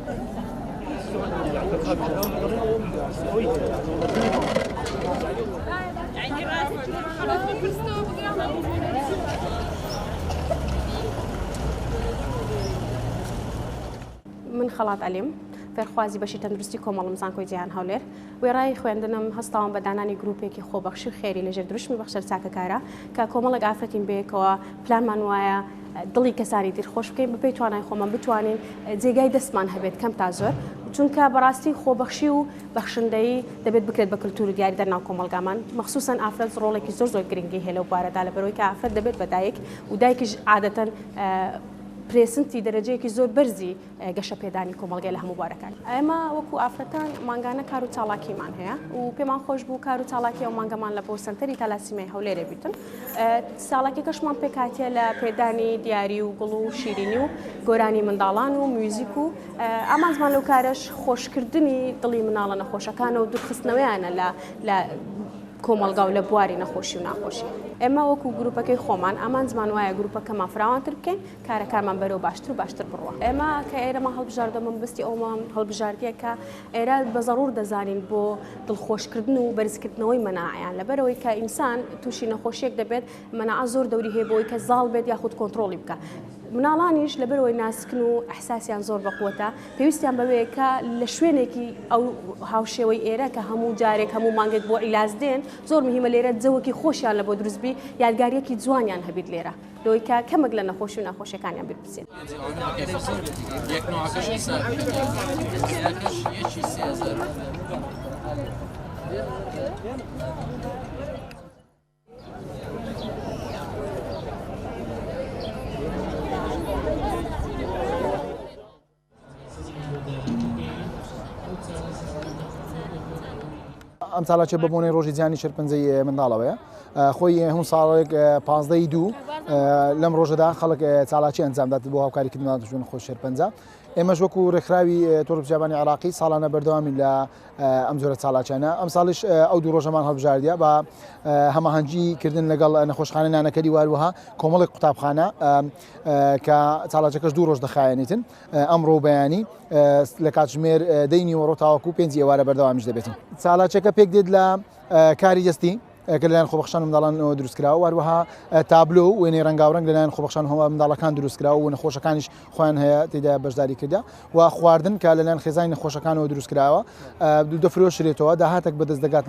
من خەڵات ئەلیم فێرخوازی بەشی تەندروستی کۆمەڵ مزانکۆی جیهان هەولێر وێڕای خوێندنم هەستاوم بە دانانی گروپێکی خۆبەخشی خێری لەژێر دروشمی بەخشەر چاکەکارە کە کۆمەڵێک ئافرەتین بێکەوە پلانمان وایە دڵی کەسانی تر خۆش بکەین بەپێی توانای خۆمان بتوانین جێگای دەستمان هەبێت کەم تا زۆر چونکە بەڕاستی خۆبەخشی و بەخشندەی دەبێت بکرێت بە کللتور و دیاری دەرناو کۆمەلگامان مەخصوصەن ئافرەت ڕۆڵێکی زۆر گرنگی هێلە و بارەدا لەبەرەوەی کە ئافرەت دەبێت بە دایک و دایکیش عادەتەن پرێسنتی دەرەجەیەکی زۆر بەرزی گەشە پێدانی کۆمەڵگەی لە هەموو بارەکان ئێمە وەکو ئافرەتان مانگانە کار و چاڵاکیمان هەیە و پێمان خۆش بوو کار و چاڵاکی و مانگەمان لە بۆ سنتەری تالاسیمای هەولێرە بیتن ساڵاکیەکەشمان پێکاتیە لە پێدانی دیاری و گوڵ و شیرینی و گۆرانی منداڵان و میوزیک و ئامانزمان لەو کارش خۆشکردنی دڵی مناڵە نەخۆشەکانە و دوورخستنەوەیانە لە کۆمەلگا و لە بواری نەخۆشی و ناخۆشی ئێمە وەکو گروپەکەی خۆمان ئامان زمان وایە گروپەکەمان فراوانتر بکەین کارەکانمان بەرەو باشتر و باشتر بڕوە ئێمە کە ئێرەمە هەڵبژاردەمە بستی ئەومان هەڵبژاردیە کە ئێرە بە زەڕور دەزانین بۆ دڵخۆشکردن و بەرزکردنەوەی مەناعیان لەبەرەوەی کە ئینسان تووشی نەخۆشیەک دەبێت مەناع زۆر دەوری هەیە بۆی کە زاڵ بێت یاخود کۆنتترۆلی بکە مناڵانیش لەبەرەوەی ناسکن و ئەحساسیان زۆر بەقوتە پێویستیان بەوەیە کە لە شوێنێکی ئەو هاوشێوەی ئێرە کە هەموو جارێک هەموو مانگێک بۆ عیلاج دێن زۆر مهمە لێرە جەوەکی خۆشیان لە بۆ دروستبی یادگاریەکی جوانیان هەبیت لێرە لۆی کە کەمەک لە نەخۆشی و ناخۆشیەکانیان بپرسێن ئەم ساڵاچێ بە بۆنەی ڕۆژی جیانی شێرپەنجەی منداڵەوەیە خۆی هەموو ساڵێک 15 لەم ڕۆژەدا خەڵک چالاکی ئەنجامدات بۆ هاوکاریکردن ژوون خۆش شێرپەنجە ئێمەش وەکو ڕێکخراوی تۆڕ پیاوانی عراقی ساڵانە بەردەوامی لە ئەم جۆرە چالاچانە ئەم ساڵیش ئەو دوو ڕۆژەمان هەڵبژاردیە بە هەماهەنگیکردن لەگەڵ نەخۆشخانە نانەکەری واروەها کۆمەڵێک قوتابخانە کە چالاچەکەش دوو ڕۆژ دەخایەنیتن ئەمڕۆ بەیانی لە کاتژمێر دەینی وەڕۆ تاوەکو 5 ئێوارە بەردەوامیش دەبێتن چالاچەکە پێک دێت لە کاری دەستی کە لەلایەن خۆبەخشان منداڵان دروستکراوە وەروەها تابلۆ و وێنەی ڕەنگاوڕەنگ لەلایەن خۆبەخشان منداڵەکان دروستکراوە و نەخۆشەکانیش خۆیان هەیە تێدا بەشداری کردە و خواردن کە لەلایەن خێزانی نەخۆشەکانەوە دروستکراوە دەفرۆشرێتەوە داهاتێک بەدەست دەگات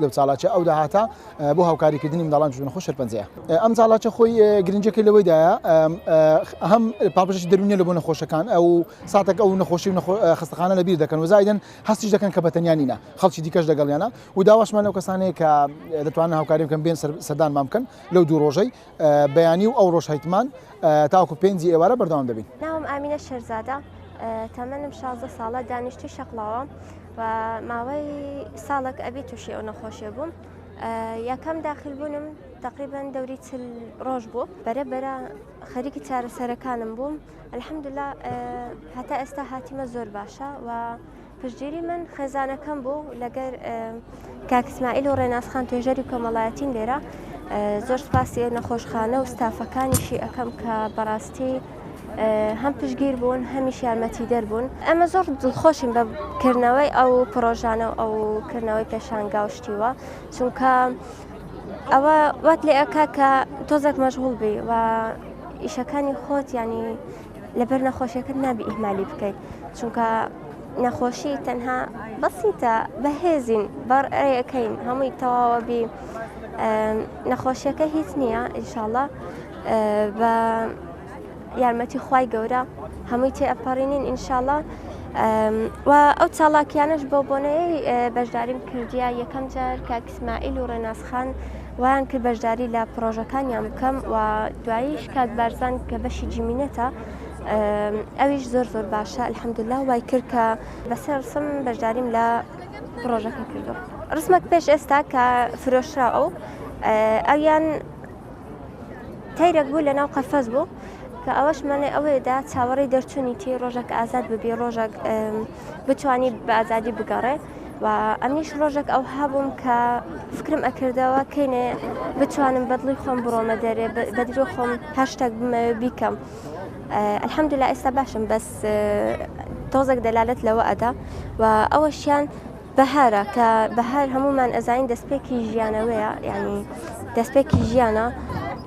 لەو چالاچە ئەو داهاتە بۆ هاوکاریکردنی منداڵان ژوون نەخۆش شێرپەنجەیە ئەم چالاچە خۆی گرنگەکەی لەوەیدایە هەم پاڵپشتی دەرونیە لە بۆ نەخۆشەکان ئەو ساتێک ئەو نەخۆشی و خستەخانە لەبیر دەکەن و زایدەن هەستیش دەکەن کە بەتەنیانینە خەڵکی دیکەش دەگەڵیانە و داواشمان لەو کەسانەیە کە دەتوانن هاوکاری بکەن بێن سەردانمان بکەن لەو دوو ڕۆژەی بەیانی و ئەو ڕۆژ هەیتمان تاوەکو 5 ئێوارە بەردەوام دەبین. ناوم ئامینە شێرزادە تەمەنم 16 ساڵە دانیشتی شەقڵاوە و ماوەی ساڵێک ئەبی تووشی ئەو نەخۆشیە بووم یەکەم داخل بوونم تقریبا دەوری 40 ڕۆژ بوو بەرەبەرە خەریکی چارەسەرەکانم بووم الحەمدولیلا هەتا ئێستا هاتیمە زۆر باشە و پشتگیری من خێزانەکەم بوو لەگەر کاک ئیسماعیل و ڕێناسخان توێژەری کۆمەڵایەتین لێرە زۆر سپاسی نەخۆشخانە و ستافەکانیشی ئەەکەم کە بەڕاستی هەم پشتگیر بوون هەمیش یارمەتی دەربوون ئەمە زۆر دڵخۆشین بەکردنەوەی ئەو پرۆژانە و ئەو کردنەوەی پێشانگاوشتیوە چونکە ئەوە وات لێ ئەکا کە تۆزێک مەشغوڵ بی و ئیشەکانی خۆت ینی لەبەر نەخۆشیەکەت نابی ئیهمالی بکەیت چونکە نەخۆشی تەنها بەسیتە بەهێزین بەڕێەکەین هەمووی تەواوەبی نەخۆشیەکە هیچ نییە ئینشاءڵڵا بە یارمەتی خوای گەورە هەمووی تێ ئەپەڕینین ئینشاءڵڵا و ئەو چاڵاکیانش بۆ بۆنەیەی بەشداریم کردیا یەکەم جار کاک ئیسماعیل و ڕێناسخان وایان کرد بەشداری لە پرۆژەکانیان بکەم و دواییش کاک بارزان کە بەشی جیمینەتە ئەویش زۆر باشە الحەمدولیلا وای کرد کە بەسەر ڕسم بەشداریم لە پرۆژەکە کردو ڕسمەک پێش ئێستا کە فرۆشرا ئەویان تەیرەک بوو لە ناو قەفەز بوو کە ئەوەشمانێ ئەوەیەدا چاوەڕێی دەرچوونی تی ڕۆژێک ئازاد ببی ڕۆژێک بتوانی بە ئازادی بگەڕێ و ئەمنیش ڕۆژێک ئەو هەبووم کە فکرم ئەکردەوە کەینێ بتوانم بەدڵی خۆم بڕۆمە دەرێ بەدرۆ خۆم هەشتێک بمەوێ بیکەم الحمد لله ئێستا باشم بەس تۆزێک دەلالەت لەوە ئەدا و ئەوەشیان بەهارە کە بەهار هەمومان ئەزانین دەستپێکی ژیانەوەیە یعنی دەستپێکی ژیانە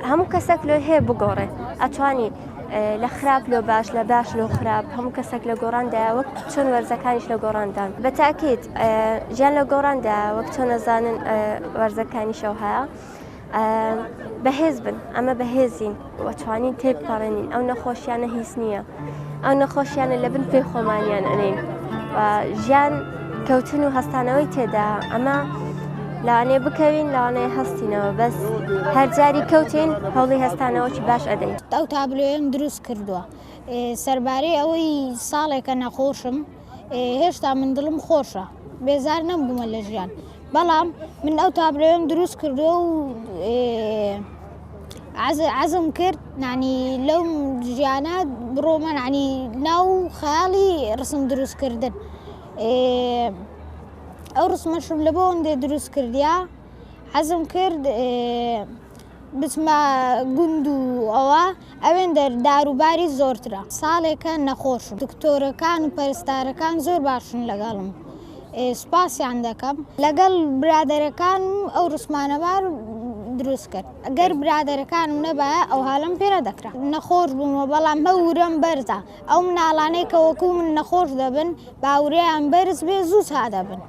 هەموو کەسێک لێ هەیە بگۆڕێ ئەتوانی لە خراپ لۆ باش لە باش لۆ خراپ هەموو کەسێک لە گۆڕاندایە وەک چۆن وەرزەکانیش لە گۆڕاندان بەتاکیت ژیان لە گۆڕاندا وەک چۆن نەزانن وەرزەکانیشەوە هەیە بەهێز بن ئەمە بەهێزین وەتوانین تێبپەڕێنین ئەو نەخۆشیانە هیچ نییە ئەو نەخۆشیانە لە بن پێی خۆمانیان ئەنین و ژیان کەوتن و هەستانەوەی تێدا ئەمە لەوانەیە بکەوین لەوانەیە هەستینەوە بەس هەرجاری کەوتین هەوڵی هەستانەوەکی باش ئەدەین. ئەو تابلۆیەم دروست کردووە سەربارەی ئەوەی ساڵێکە نەخۆشم هێشتا من دڵم خۆشە بێزار نەبوومە لە ژیان بەڵام من ئەو تابلۆیەم دروست کردووە و عزم کرد نانی لەو ژیانە بڕۆمە نانی ناو خەیاڵی ڕسم دروستکردن ئەو ڕسمەشم لە بۆ ئەوەندێ دروست کردیا حەزم کرد بچمە گوند و ئەوێن داروباری زۆرترە ساڵێکە نەخۆشم دکتۆرەکان و پەرستارەکان زۆر باشن لەگەڵم سوپاسیان دەکەم لەگەڵ برادەرەکان و ئەو ڕسمانەبار دروست کرد ئەگەر برادەرەکانم نەبایە ئەو هەڵم پێرە دەکرا نەخۆش بوومە بەڵام هەورەم بەرزە ئەو مناڵانەی کە وەکوو من نەخۆش دەبن باورەیان بەرز بێ زوو سادەبن.